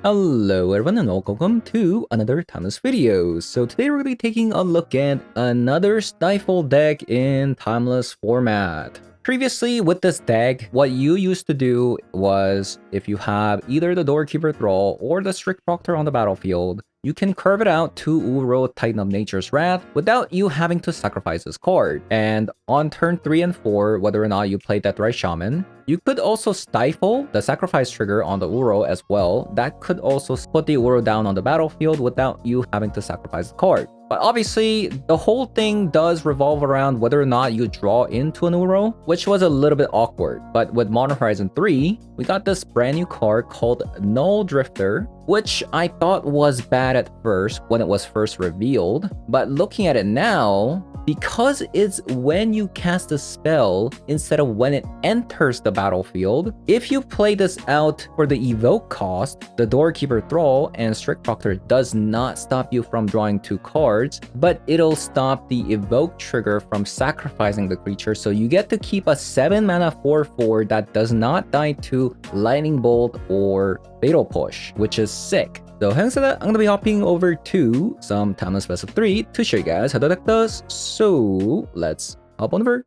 Hello everyone and welcome to another Timeless video. So today we're going to be taking a look at another Stifle deck in Timeless format. Previously with this deck, what you used to do was if you have either the Doorkeeper Thrall or the Strict Proctor on the battlefield, you can curve it out to Uro Titan of Nature's Wrath without you having to sacrifice this card. And on turn 3 and 4, whether or not you played that right Shaman, you could also stifle the sacrifice trigger on the Uro as well. That could also put the Uro down on the battlefield without you having to sacrifice the card. But obviously, the whole thing does revolve around whether or not you draw into an Uro, which was a little bit awkward. But with Modern Horizon 3, we got this brand new card called Mulldrifter, which I thought was bad at first when it was first revealed. But looking at it now, because it's when you cast a spell instead of when it enters the battlefield, if you play this out for the evoke cost, the Doorkeeper Thrall and Strict Proctor does not stop you from drawing 2 cards, but it'll stop the evoke trigger from sacrificing the creature, so you get to keep a 7 mana 4/4 that does not die to Lightning Bolt or Fatal Push, which is sick. So having said that, I'm going to be hopping over to some Timeless Best of 3 to show you guys how the deck does. So let's hop on over.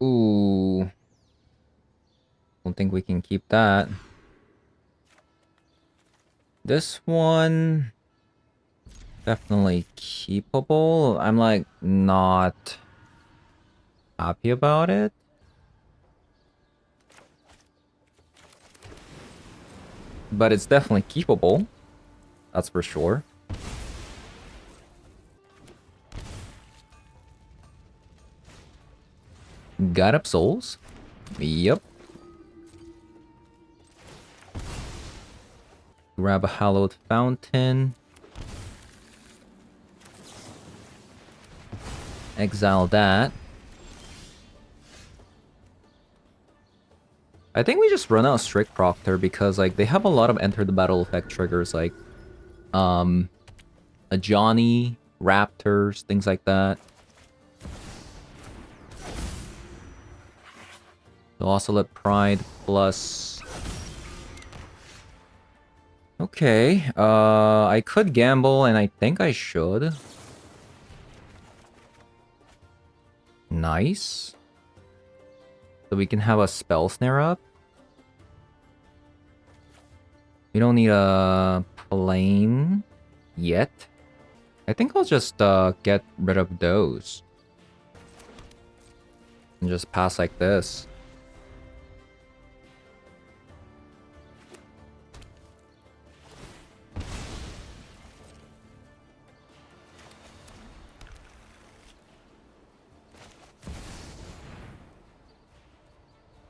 Ooh. Don't think we can keep that. This one, definitely keepable. I'm like not happy about it. But it's definitely keepable. That's for sure. Got up souls. Yep. Grab a hallowed fountain. Exile that. I think we just run out Strict Proctor because like they have a lot of enter the battle effect triggers like a Johnny, Raptors, things like that. So also let Pride plus. Okay, I could gamble and I think I should. Nice. So we can have a spell snare up. We don't need a plane yet. I think I'll just get rid of those. And just pass like this.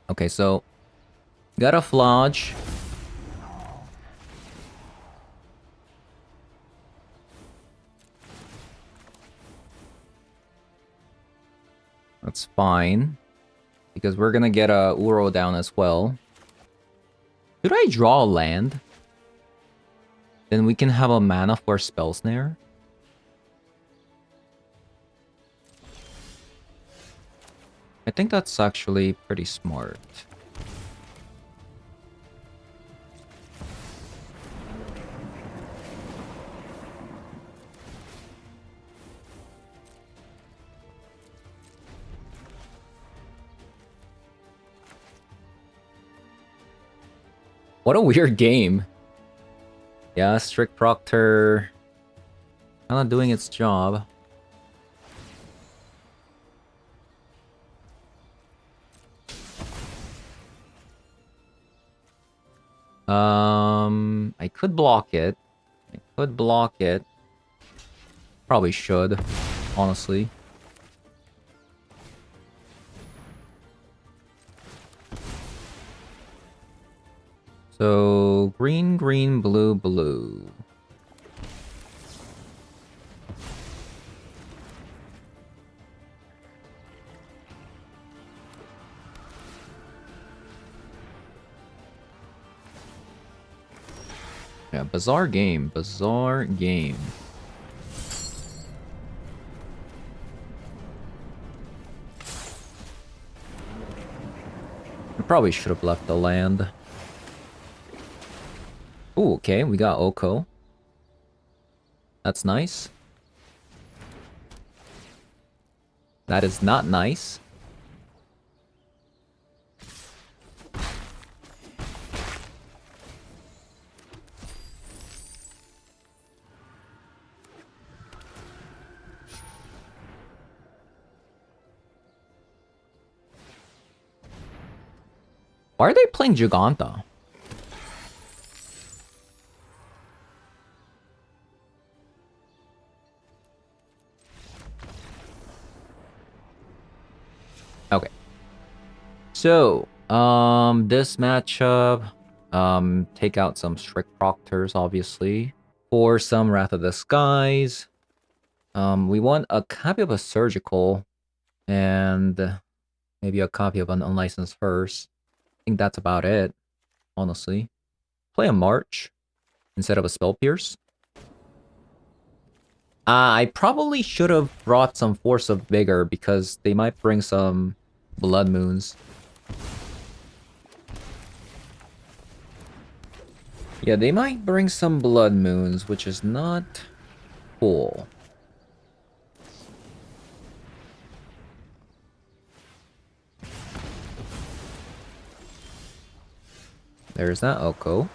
Okay, so got a Flodge. That's fine. Because we're gonna get a Uro down as well. Should I draw a land? Then we can have a mana for Spell Snare. I think that's actually pretty smart. What a weird game. Yeah, Strict Proctor kind of doing its job. I could block it. Probably should, honestly. So, green, green, blue, blue. Yeah, bizarre game. Bizarre game. I probably should have left the land. Oh, okay, we got Oko. That's nice. That is not nice. Why are they playing Giganta? Okay. So, this matchup, take out some Strict Proctors, obviously. For some Wrath of the Skies. We want a copy of a Surgical, and maybe a copy of an Unlicensed Hearse. I think that's about it, honestly. Play a March instead of a Spell Pierce. I probably should have brought some Force of Vigor because they might bring some Blood Moons. Yeah, they might bring some Blood Moons, which is not cool. There's that Oko.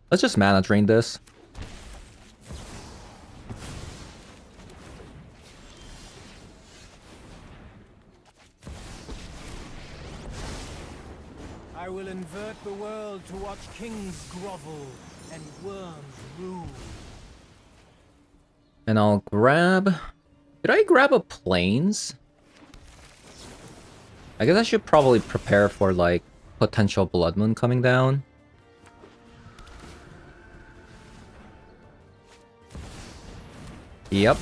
Let's just mana drain this. I will invert the world to watch kings grovel and worms rule. And I'll grab... Did I grab a Plains? I guess I should probably prepare for, like, potential Blood Moon coming down. Yep.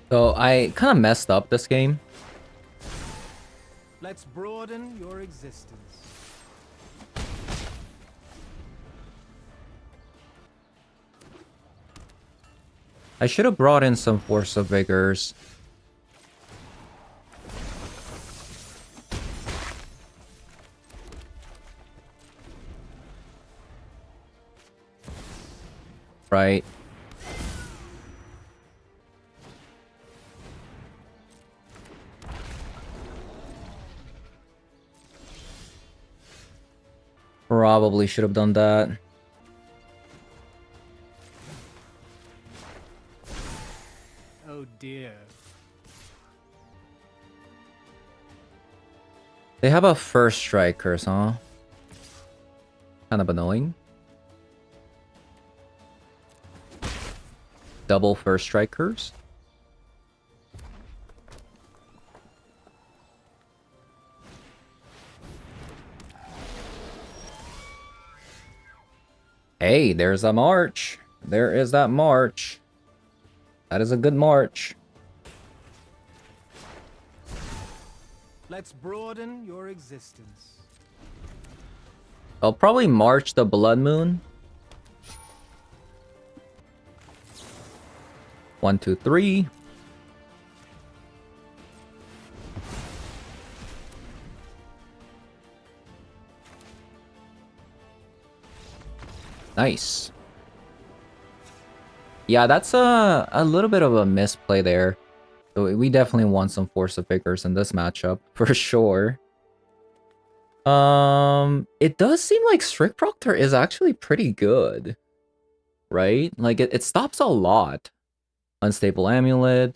So I kind of messed up this game. Let's broaden your existence. I should have brought in some Force of Vigors. Right. Probably should have done that. Oh dear. They have a First Strikers, huh? Kind of annoying. Double First Strikers. Hey, there's a March. There is that March. That is a good March. Let's broaden your existence. I'll probably March the Blood Moon. 1, 2, 3. Nice. Yeah, that's a little bit of a misplay there. So we definitely want some Force of Vigors in this matchup, for sure. It does seem like Strict Proctor is actually pretty good. Right? Like, it stops a lot. Unstable Amulet.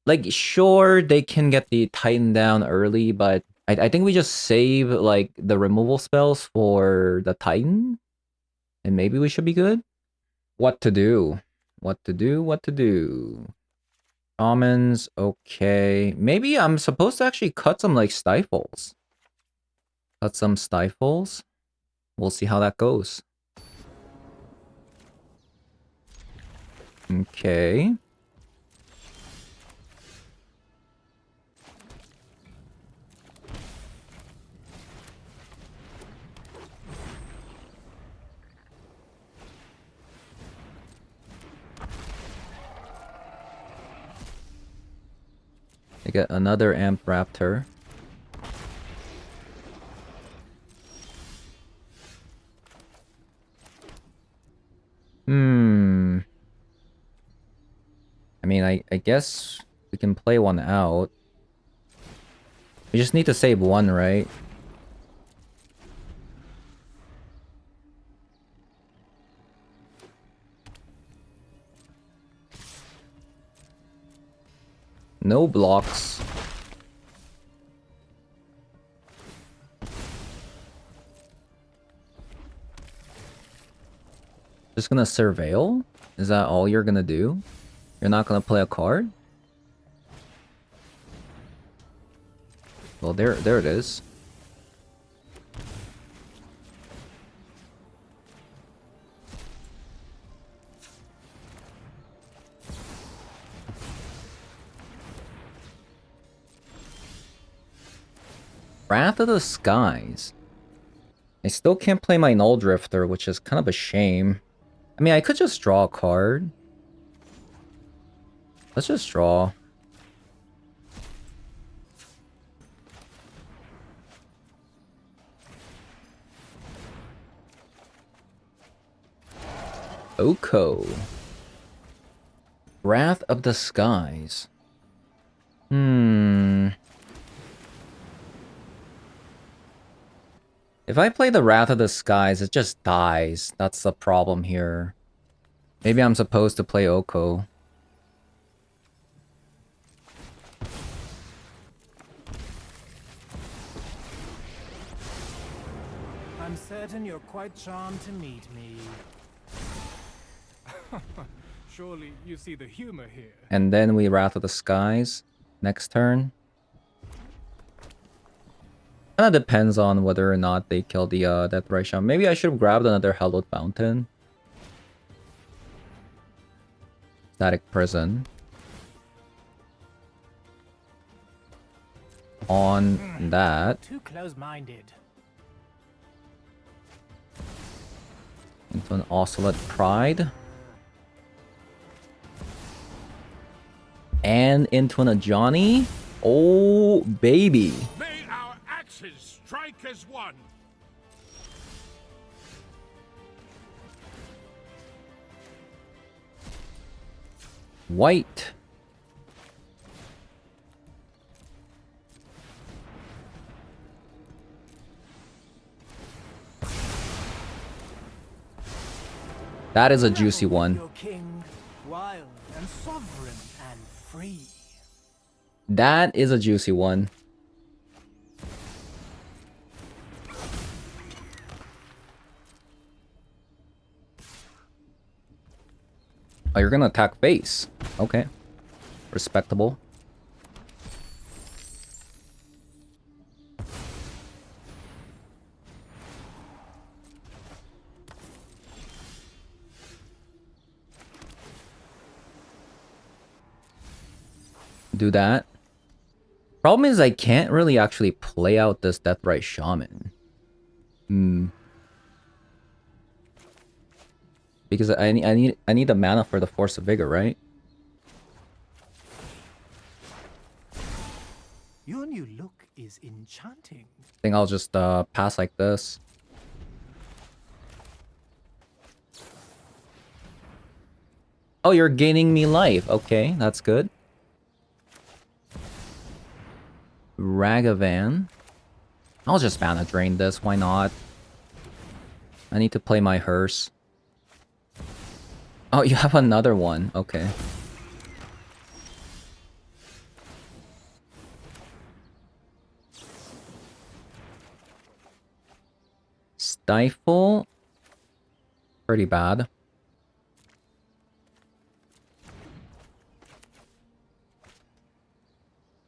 Like, sure, they can get the Titan down early, but I think we just save, like, the removal spells for the Titan. And maybe we should be good. What to do? What to do? What to do? Commons, okay. Maybe I'm supposed to actually cut some, like, Stifles. Cut some Stifles. We'll see how that goes. Okay. get another Amped Raptor. I mean, I guess we can play one out. We just need to save one, right? No blocks. Just gonna surveil? Is that all you're gonna do? You're not gonna play a card? Well, there it is. Wrath of the Skies. I still can't play my Mulldrifter, which is kind of a shame. I mean, I could just draw a card. Let's just draw. Oko. Wrath of the Skies. If I play the Wrath of the Skies, it just dies. That's the problem here. Maybe I'm supposed to play Oko. I'm certain you're quite charmed to meet me. Surely you see the humor here. And then we Wrath of the Skies. Next turn. Kinda depends on whether or not they kill the Deathray Shaman. Maybe I should have grabbed another Hallowed Fountain. Static Prison. On that. Too close-minded. Into an Ocelot Pride. And into an Ajani. Oh, baby. May our axes strike as one. White. That is a juicy one. Your king, wild and sovereign and free. That is a juicy one. Oh, you're gonna attack base. Okay. Respectable. Do that. Problem is I can't really actually play out this Deathray Shaman. Because I need the mana for the Force of Vigor, right? Your new look is enchanting. I think I'll just pass like this. Oh, you're gaining me life. Okay, that's good. Ragavan. I'll just mana drain this. Why not? I need to play my hearse. Oh, you have another one. Okay. Stifle. Pretty bad.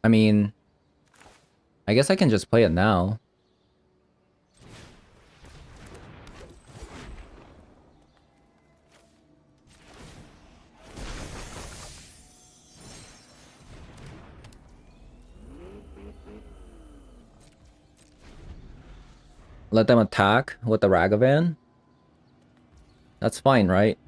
I mean, I guess I can just play it now. Let them attack with the Ragavan. That's fine, right?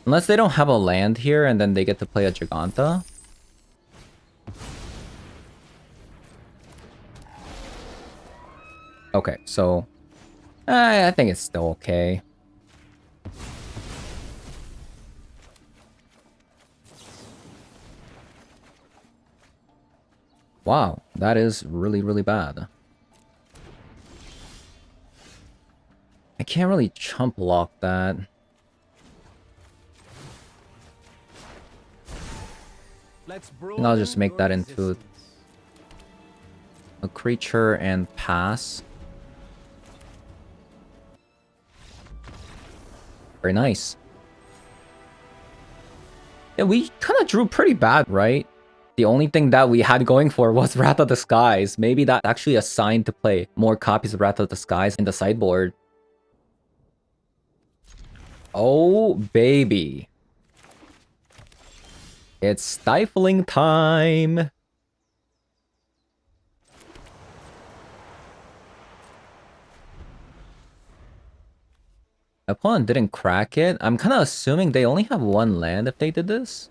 Unless they don't have a land here and then they get to play a Giganta. Okay, so I think it's still okay. Wow, that is really, really bad. I can't really chump block that. Let's And I'll just broaden make your that into existence. a creature and pass. Very nice. Yeah, we kind of drew pretty bad, right? The only thing that we had going for was Wrath of the Skies. Maybe that's actually a sign to play more copies of Wrath of the Skies in the sideboard. Oh, baby. It's stifling time. Opponent didn't crack it. I'm kind of assuming they only have one land if they did this.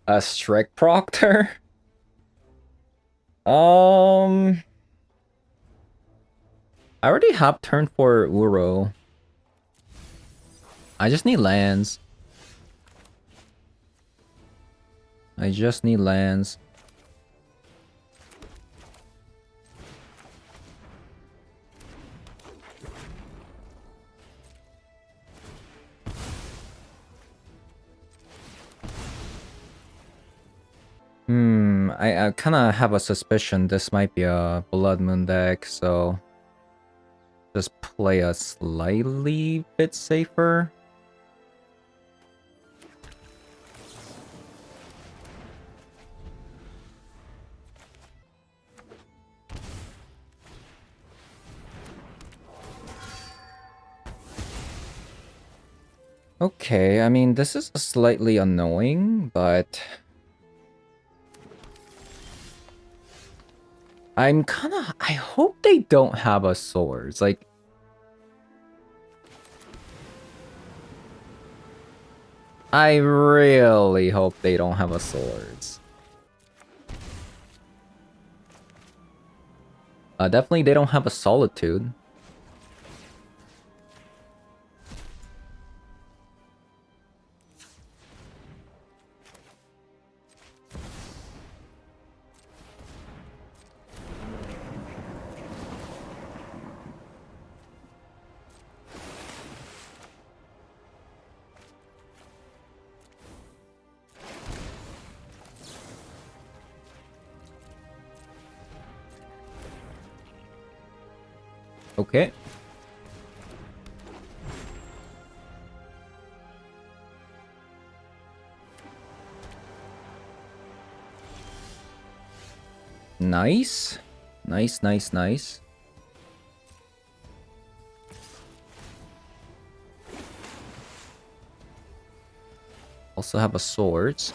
A Strict Proctor? I already have turn for Uro. I just need lands. I just need lands. I kind of have a suspicion this might be a Blood Moon deck, so just play a slightly bit safer. Okay, I mean, this is slightly annoying, but I'm kind of... I hope they don't have a swords. Like, I really hope they don't have a swords. Definitely they don't have a solitude. Okay. Nice. Nice, nice, nice. Also have a swords.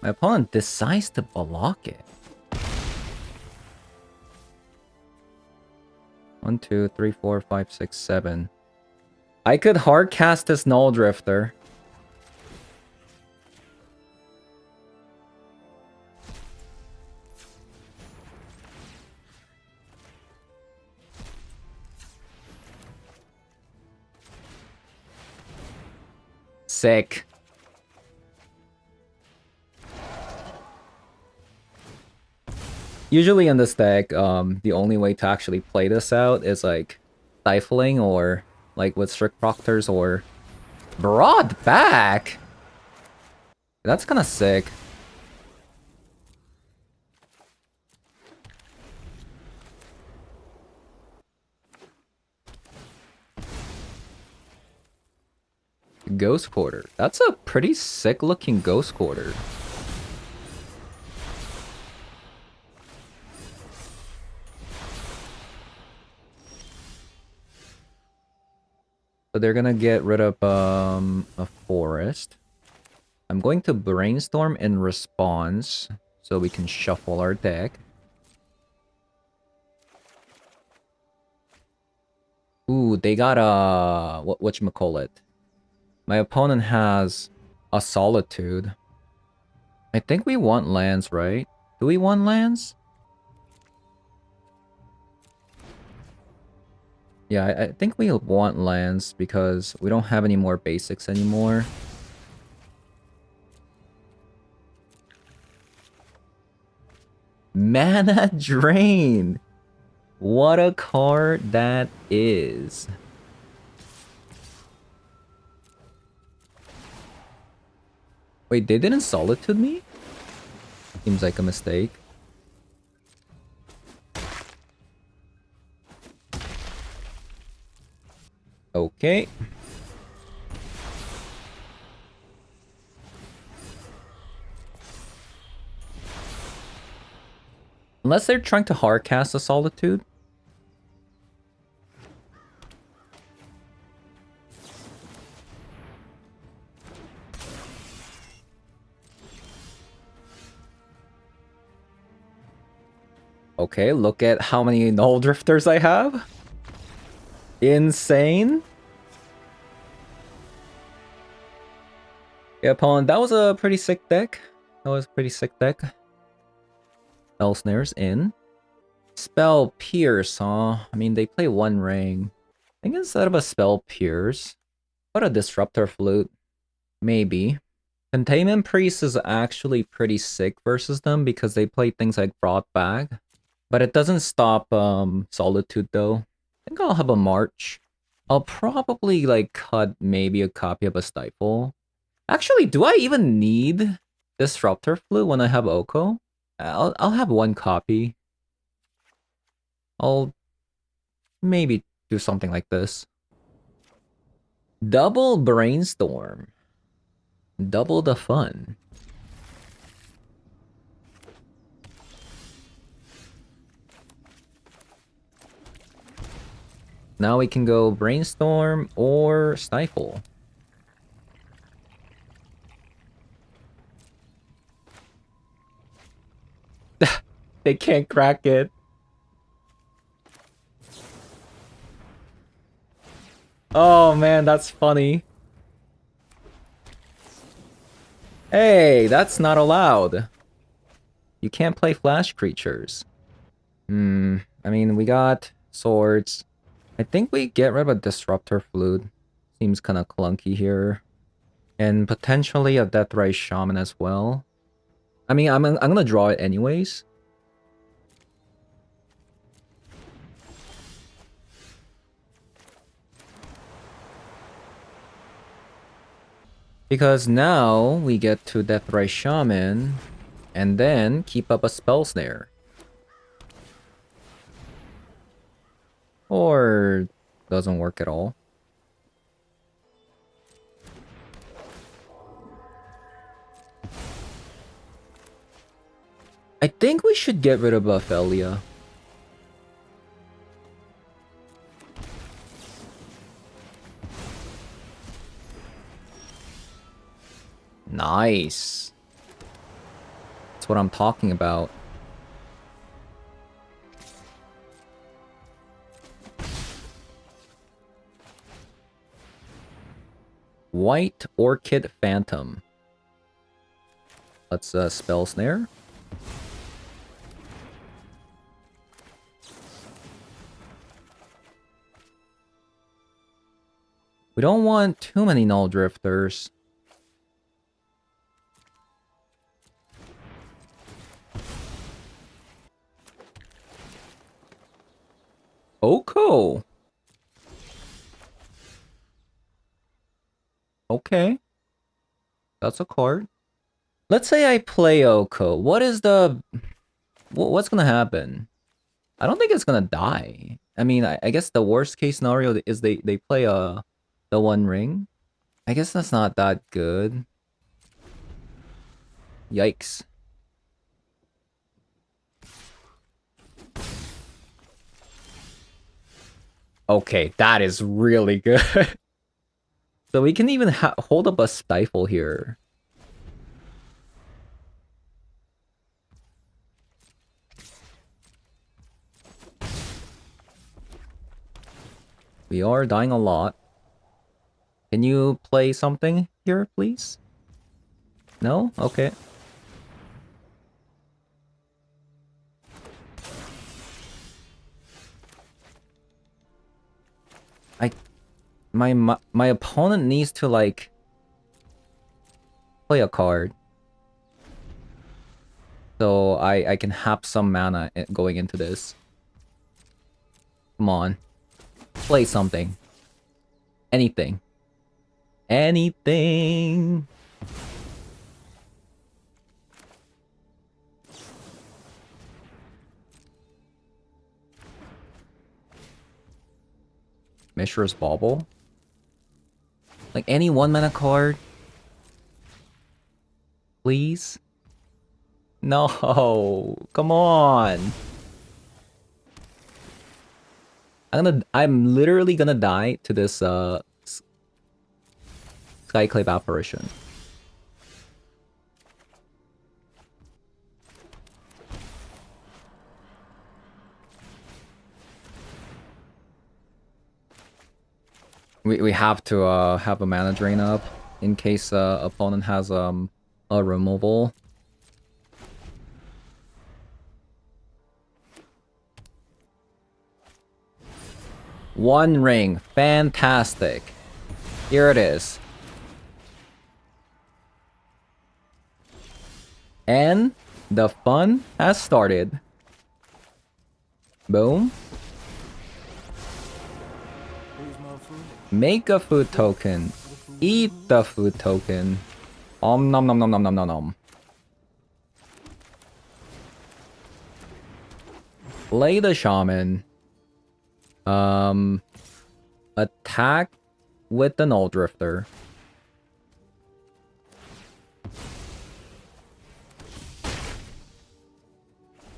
My opponent decides to block it. 1, 2, 3, 4, 5, 6, 7. I could hard cast this Mulldrifter. Sick. Usually in this deck, the only way to actually play this out is like stifling or like with strict proctors or broad back. That's kind of sick. Ghost Quarter. That's a pretty sick looking Ghost Quarter. So they're gonna get rid of a forest. I'm going to brainstorm in response. so we can shuffle our deck. Ooh, they got a whatchamacallit. My opponent has a Solitude. I think we want lands, right? Do we want lands? Yeah, I think we want lands because we don't have any more basics anymore. Mana Drain! What a card that is. Wait, they didn't Solitude me? Seems like a mistake. Okay. Unless they're trying to hardcast a Solitude. Okay, look at how many Mulldrifters I have. Insane. Yeah, opponent, that was a pretty sick deck. That was a pretty sick deck. Spell Snares in. Spell Pierce, huh? I mean, they play One Ring. I think instead of a Spell Pierce, what a Disruptor Flute. Maybe. Containment Priest is actually pretty sick versus them because they play things like Brought Back. But it doesn't stop Solitude though. I think I'll have a March. I'll probably like cut maybe a copy of a Stifle. Actually, do I even need Disruptor Flute when I have Oko? I'll have one copy. I'll maybe do something like this. Double Brainstorm. Double the fun. Now we can go Brainstorm or Stifle. They can't crack it. Oh man, that's funny. Hey, that's not allowed. You can't play flash creatures. I mean, we got swords. I think we get rid of a Disruptor Flute. Seems kind of clunky here. And potentially a Deathrise Shaman as well. I mean, I'm gonna draw it anyways. Because now we get to Deathrise Shaman and then keep up a Spell Snare. Or doesn't work at all. I think we should get rid of Ophelia. Nice. That's what I'm talking about. White Orchid Phantom. Let's Spell Snare. We don't want too many Mulldrifters. Oko. Okay. That's a card. Let's say I play Oko. What is the... What's gonna happen? I don't think it's gonna die. I mean, I guess the worst case scenario is they play the One Ring. I guess that's not that good. Yikes. Okay, that is really good. So we can even hold up a Stifle here. We are dying a lot. Can you play something here, please? No? Okay. My opponent needs to, like, play a card. So I can have some mana going into this. Come on. Play something. Anything. Anything. Mishra's Bauble. Like any 1-mana card. Please. No. Come on. I'm literally gonna die to this Skyclave Apparition. We have to have a mana drain up in case opponent has a removal. One ring. Fantastic. Here it is. And the fun has started. Boom. Make a food token. Eat the food token. Nom nom nom nom nom nom nom. Play the shaman. Attack with the Mulldrifter.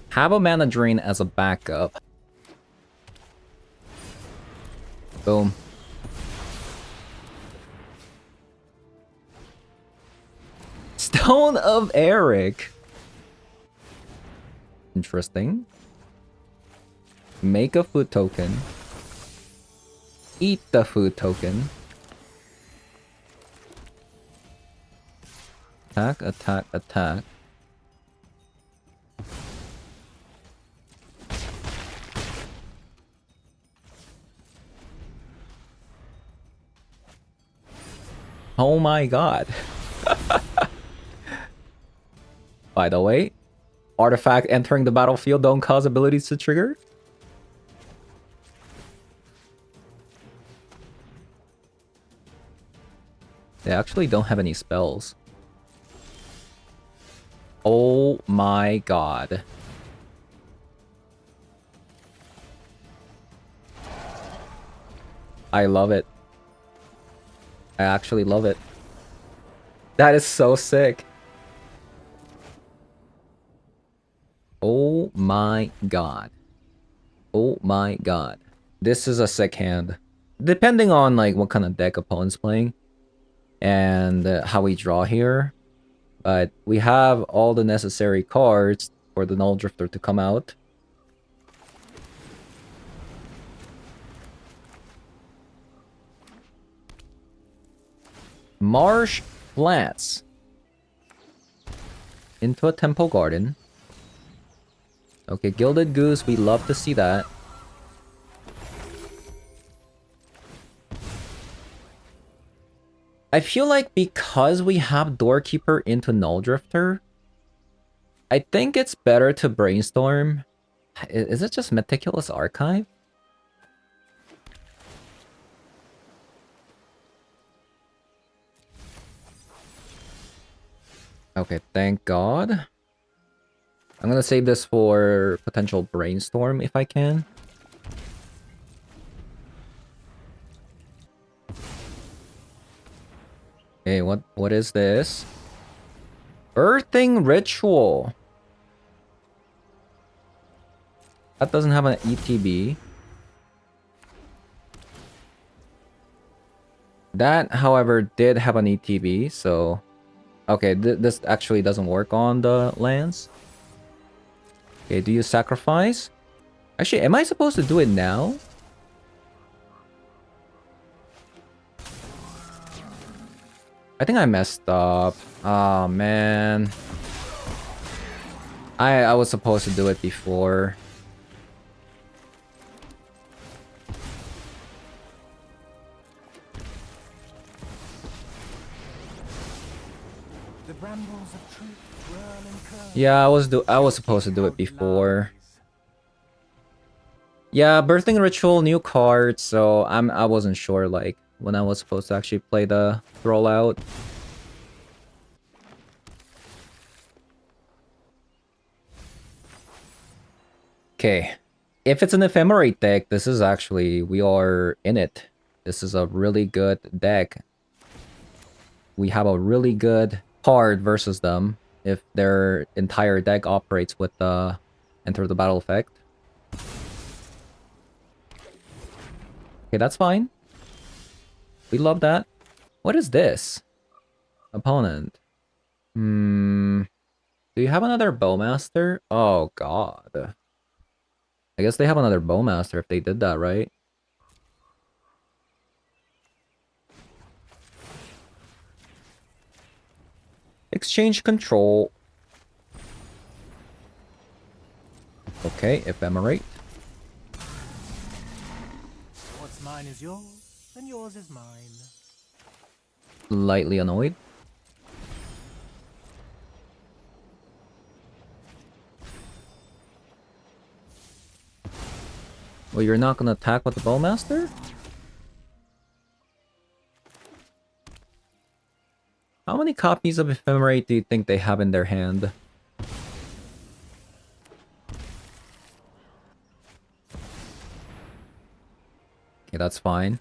Have a mana drain as a backup. Boom. Stone of Eric. Interesting. Make a food token. Eat the food token. Attack, attack, attack. Oh my god. By the way, artifact entering the battlefield don't cause abilities to trigger. They actually don't have any spells. Oh my god. I love it. I actually love it. That is so sick. Oh my god. Oh my god. This is a sick hand. Depending on like what kind of deck opponent's playing and how we draw here. But we have all the necessary cards for the Mulldrifter to come out. Marsh Flats. Into a Temple Garden. Okay, Gilded Goose, we love to see that. I feel like because we have Doorkeeper into Mulldrifter, I think it's better to brainstorm. Is it just Meticulous Archive? Okay, thank God. I'm gonna save this for potential brainstorm if I can. Okay, what is this? Earthing Ritual. That doesn't have an ETB. That, however, did have an ETB, so... Okay, this actually doesn't work on the lands. Okay, do you sacrifice? Actually, am I supposed to do it now? I think I messed up. Oh man. I was supposed to do it before. The brambles of truth whirl and curl. Yeah, I was supposed to do it before. Yeah, birthing ritual, new card, so I wasn't sure like when I was supposed to actually play the throw out. Okay. If it's an ephemerate deck, this is actually we are in it. This is a really good deck. We have a really good card versus them if their entire deck operates with the enter the battle effect. Okay, that's fine. We love that. What is this? Opponent. Do you have another Bowmaster? Oh god. I guess they have another Bowmaster if they did that, right? Exchange control. Okay, ephemerate. What's mine is yours, and yours is mine. Lightly annoyed. Well, you're not gonna attack with the Bowmaster? How many copies of Ephemerate do you think they have in their hand? Okay, that's fine.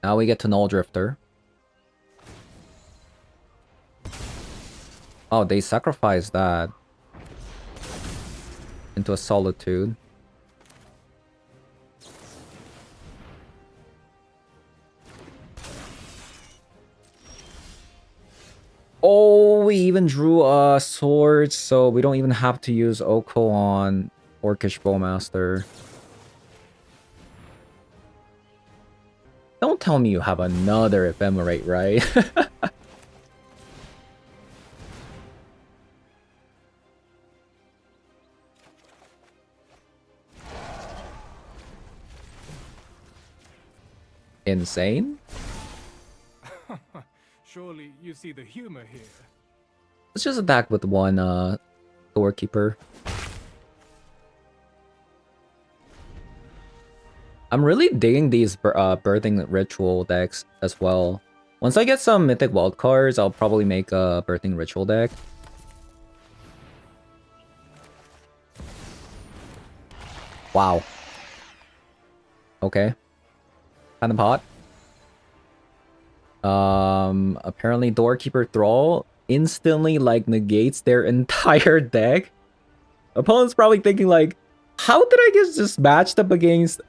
Now we get to Mulldrifter. Oh, they sacrificed that into a Solitude. Oh, we even drew a sword, so we don't even have to use Oko on Orcish Bowmaster. Don't tell me you have another Ephemerate, right? Insane? Surely you see the humor here. Let's just attack with one Doorkeeper. I'm really digging these birthing ritual decks as well. Once I get some mythic wild cards, I'll probably make a birthing ritual deck. Wow. Okay. Kind of hot. Apparently Doorkeeper Thrall instantly like negates their entire deck. Opponent's probably thinking like, how did I get just matched up against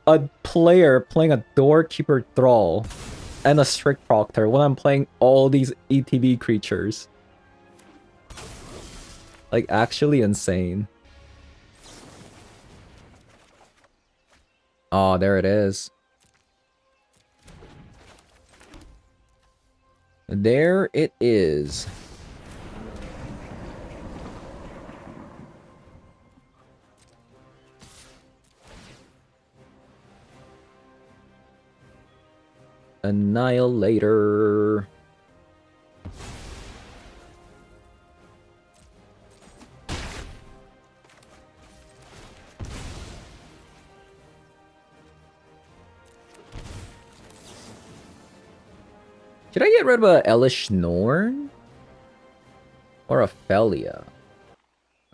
a player playing a Doorkeeper Thrall and a Strict Proctor when I'm playing all these ETB creatures? Like, actually insane. Oh, there it is. There it is. Annihilator. Should I get rid of a Elish Norn? Or a Felia?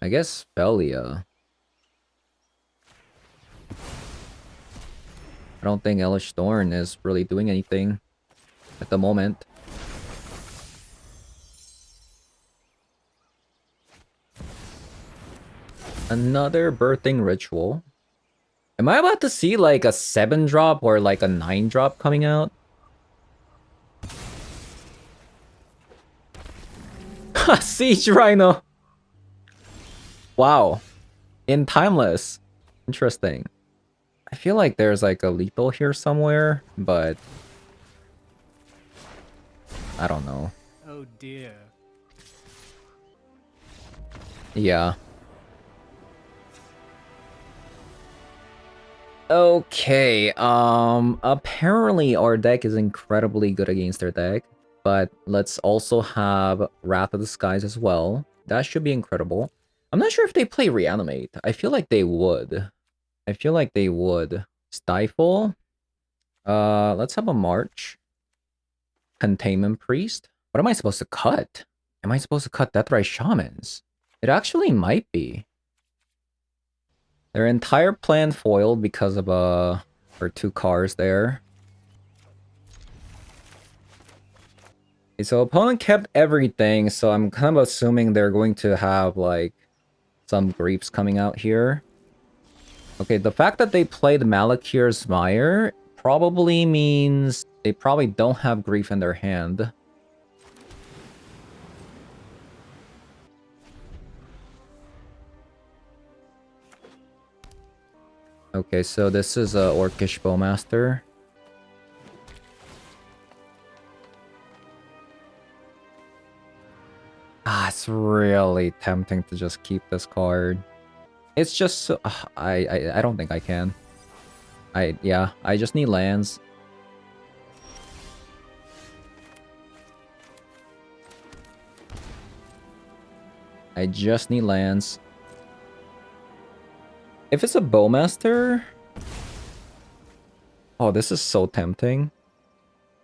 I guess Felia. I don't think Elish Thorn is really doing anything at the moment. Another birthing ritual. Am I about to see like a 7-drop or like a 9-drop coming out? Siege Rhino! Wow. In Timeless. Interesting. I feel like there's like a lethal here somewhere, but I don't know. Oh dear. Yeah. Okay, apparently our deck is incredibly good against their deck, but let's also have Wrath of the Skies as well. That should be incredible. I'm not sure if they play Reanimate. I feel like they would. I feel like they would. Stifle. Let's have a March. Containment Priest. What am I supposed to cut? Am I supposed to cut Deathrise Shamans? It actually might be. Their entire plan foiled because of or 2 cars there. Okay, so opponent kept everything, so I'm kind of assuming they're going to have like some creeps coming out here. Okay, the fact that they played Malakir's Mire probably means they probably don't have grief in their hand. Okay, so this is a Orcish Bowmaster. Ah, it's really tempting to just keep this card. It's just so, I don't think I can. Yeah, I just need lands. I just need lands. If it's a Bowmaster... Oh, this is so tempting.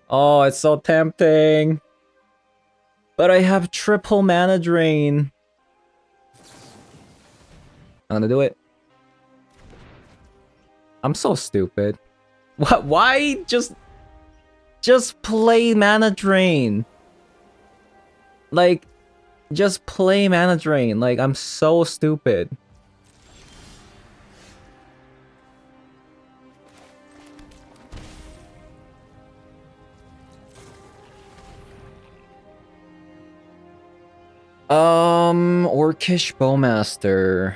Oh, it's so tempting. But I have triple mana drain. I'm gonna do it. I'm so stupid. What? Why just play mana drain? Like, just play mana drain. Like, I'm so stupid. Orcish Bowmaster.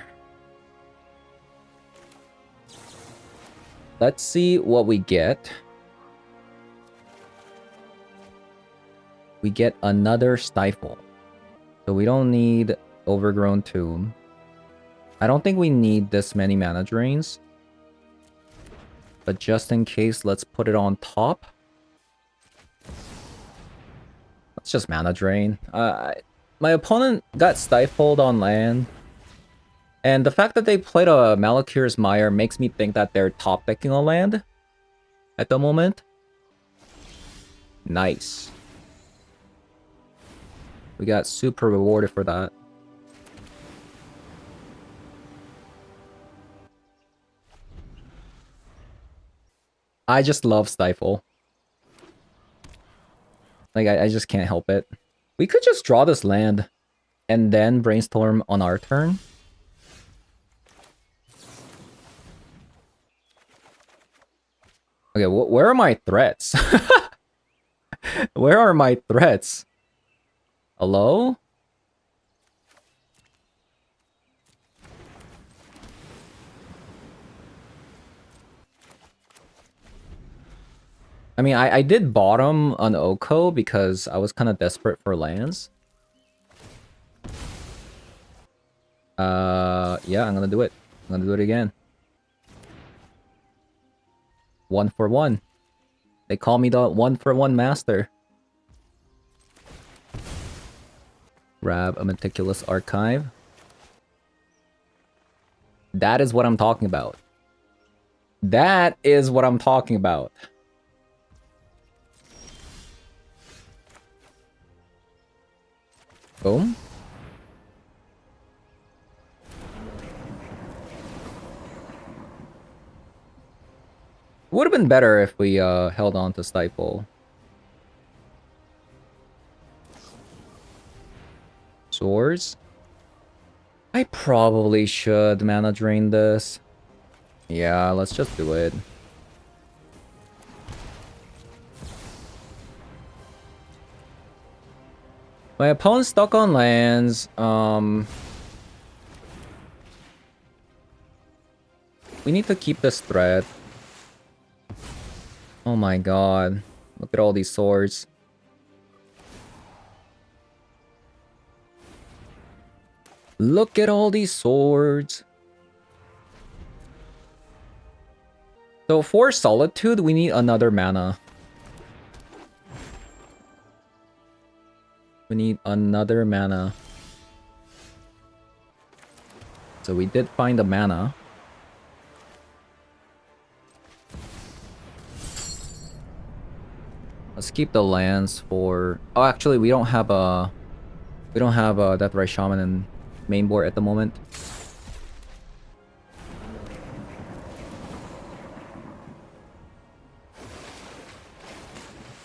Let's see what we get. We get another Stifle. So we don't need Overgrown Tomb. I don't think we need this many mana drains. But just in case, let's put it on top. Let's just mana drain. My opponent got stifled on land. And the fact that they played a Malakir's Mire makes me think that they're top decking on land at the moment. Nice. We got super rewarded for that. I just love Stifle. Like, I just can't help it. We could just draw this land and then brainstorm on our turn. Okay, where are my threats? Where are my threats? Hello? I mean, I did bottom on Oko because I was kind of desperate for lands. Yeah, I'm gonna do it. I'm gonna do it again. 1-for-1. They call me the 1-for-1 master. Grab a Meticulous Archive. That is what I'm talking about. That is what I'm talking about. Boom. Would have been better if we held on to Stifle. Swords. I probably should mana drain this. Yeah, let's just do it. My opponent's stuck on lands. We need to keep this threat. Oh my god. Look at all these swords. Look at all these swords. So for Solitude, we need another mana. We need another mana. So we did find a mana. Let's keep the lands for... Oh, actually, we don't have a Deathrise Shaman in main board at the moment.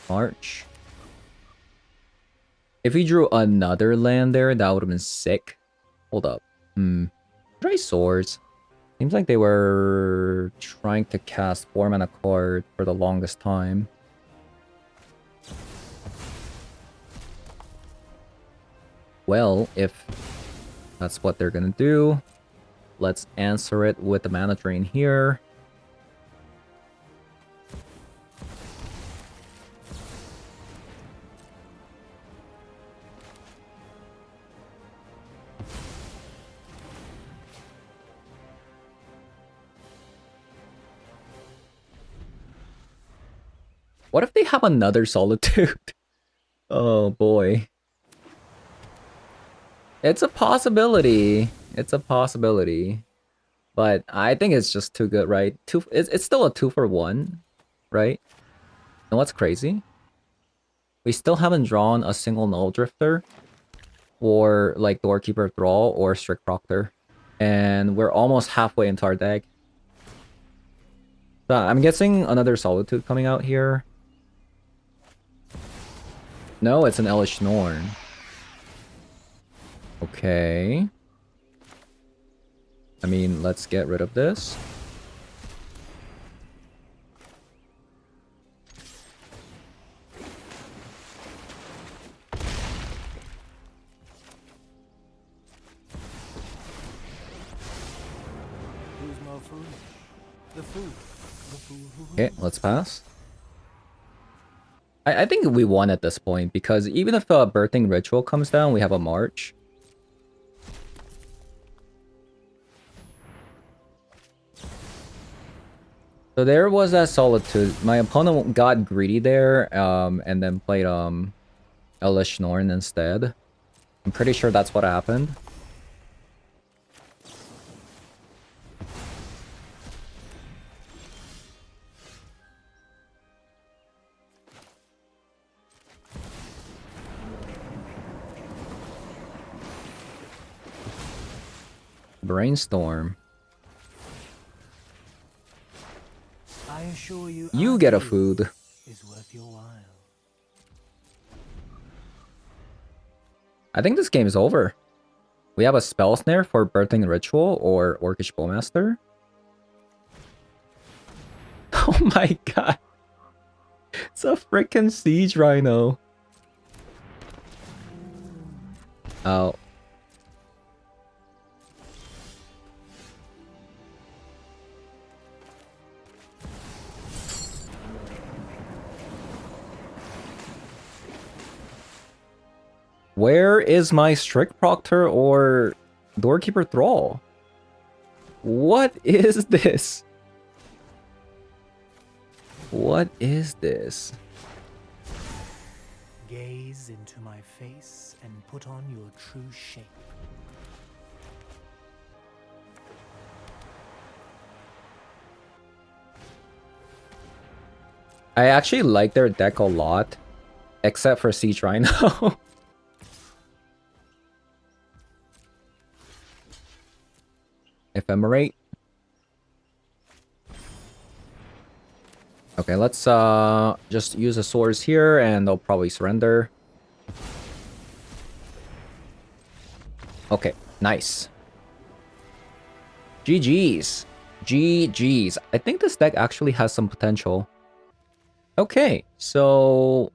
March. If we drew another land there, that would have been sick. Hold up. Try Swords. Seems like they were trying to cast 4 mana card for the longest time. Well, if that's what they're gonna do, let's answer it with the mana drain here. What if they have another Solitude? Oh boy. It's a possibility. It's a possibility. But I think it's just too good, right? It's still a 2-for-1, right? And what's crazy? We still haven't drawn a single Mulldrifter or like Doorkeeper Thrall or Strict Proctor. And we're almost halfway into our deck. So I'm guessing another Solitude coming out here. No, it's an Elish Norn. Okay. I mean, let's get rid of this. Who's more foolish? The fool. The fool who... Okay, let's pass. I think we won at this point, because even if a Birthing Ritual comes down, we have a March. So there was that Solitude. My opponent got greedy there, and then played Elish Norn instead. I'm pretty sure that's what happened. Brainstorm. I assure you, You get a food. is worth your while. I think this game is over. We have a Spell Snare for Birthing Ritual or Orcish Bowmaster. Oh my god. It's a freaking Siege Rhino. Oh. Where is my Strict Proctor or Doorkeeper Thrall? What is this? What is this? Gaze into my face and put on your true shape. I actually like their deck a lot, except for Siege Rhino. Ephemerate. Okay, let's just use the swords here and they'll probably surrender. Okay, nice. GG's. GG's. I think this deck actually has some potential. Okay, so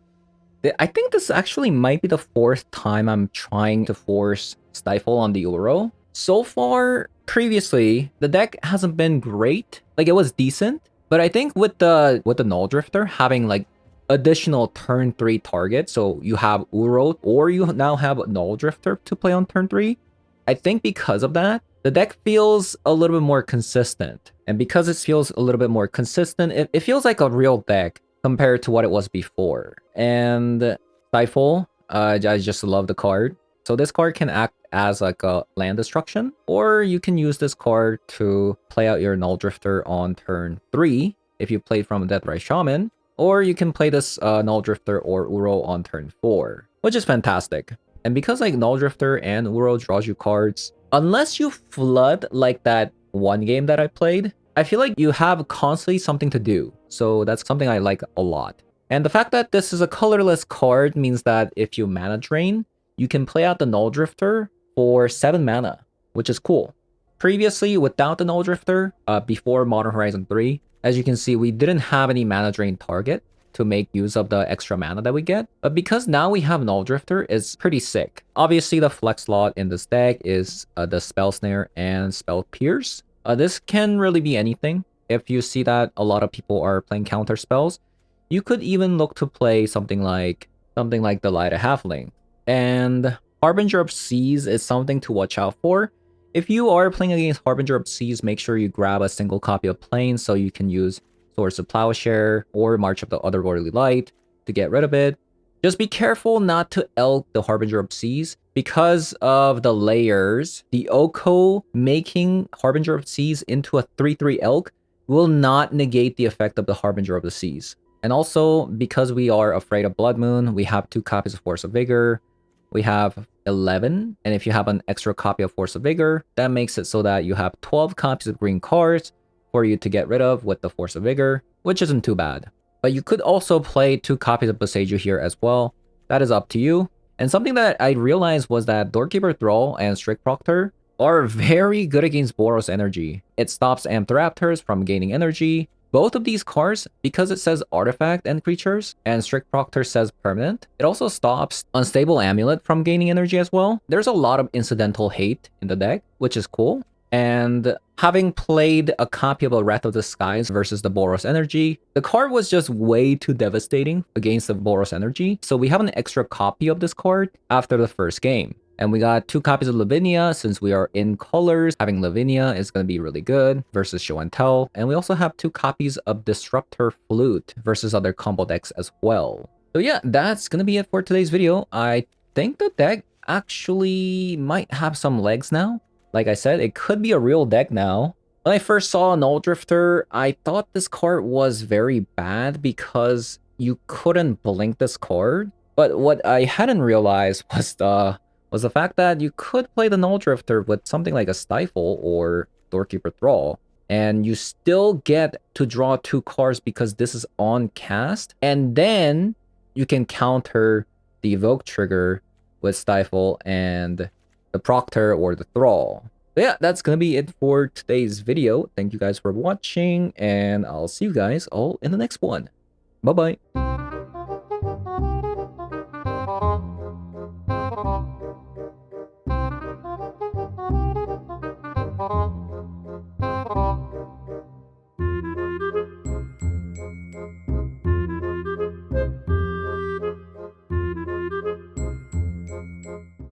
I think this actually might be the 4th time I'm trying to force Stifle on the Uro. So far, previously, the deck hasn't been great. Like, it was decent. But I think with the Mulldrifter having like additional turn 3 targets, so you have Uro or you now have Mulldrifter to play on turn 3, I think because of that, the deck feels a little bit more consistent. And because it feels a little bit more consistent, it feels like a real deck compared to what it was before. And Stifle, I just love the card. So this card can act as like a land destruction, or you can use this card to play out your Mulldrifter on turn 3 if you play from a Deathrise Shaman, or you can play this Mulldrifter or Uro on turn 4, which is fantastic. And because like Mulldrifter and Uro draws you cards, unless you flood like that one game that I played, I feel like you have constantly something to do. So that's something I like a lot. And the fact that this is a colorless card means that if you mana drain, you can play out the Mulldrifter for 7 mana, which is cool. Previously, without the Mulldrifter, before Modern Horizon 3, as you can see, we didn't have any mana drain target to make use of the extra mana that we get. But because now we have Mulldrifter, it's pretty sick. Obviously, the flex slot in this deck is the Spell Snare and Spell Pierce. This can really be anything. If you see that a lot of people are playing counter spells, you could even look to play something like the Light of Halfling. And Harbinger of Seas is something to watch out for. If you are playing against Harbinger of Seas, make sure you grab a single copy of Plains so you can use Swords of Plowshare or March of the Otherworldly Light to get rid of it. Just be careful not to elk the Harbinger of Seas because of the layers. The Oko making Harbinger of Seas into a 3/3 elk will not negate the effect of the Harbinger of the Seas. And also, because we are afraid of Blood Moon, we have 2 copies of Force of Vigor. We have 11, and if you have an extra copy of Force of Vigor, that makes it so that you have 12 copies of green cards for you to get rid of with the Force of Vigor, which isn't too bad. But you could also play 2 copies of Boseiju here as well. That is up to you. And something that I realized was that Doorkeeper Thrall and Strict Proctor are very good against Boros Energy. It stops Ampthraptors from gaining energy. Both of these cards, because it says artifact and creatures, and Strict Proctor says permanent, it also stops Unstable Amulet from gaining energy as well. There's a lot of incidental hate in the deck, which is cool. And having played a copy of a Wrath of the Skies versus the Boros Energy, the card was just way too devastating against the Boros Energy. So we have an extra copy of this card after the first game. And we got 2 copies of Lavinia. Since we are in colors, having Lavinia is going to be really good versus Show and Tell. And we also have 2 copies of Disruptor Flute versus other combo decks as well. So yeah, that's going to be it for today's video. I think the deck actually might have some legs now. Like I said, it could be a real deck now. When I first saw Mulldrifter, I thought this card was very bad because you couldn't blink this card. But what I hadn't realized was the fact that you could play the Mulldrifter with something like a Stifle or Doorkeeper Thrall, and you still get to draw 2 cards because this is on cast, and then you can counter the Evoke trigger with Stifle and the Proctor or the Thrall. But yeah, that's gonna be it for today's video. Thank you guys for watching, and I'll see you guys all in the next one. Bye-bye.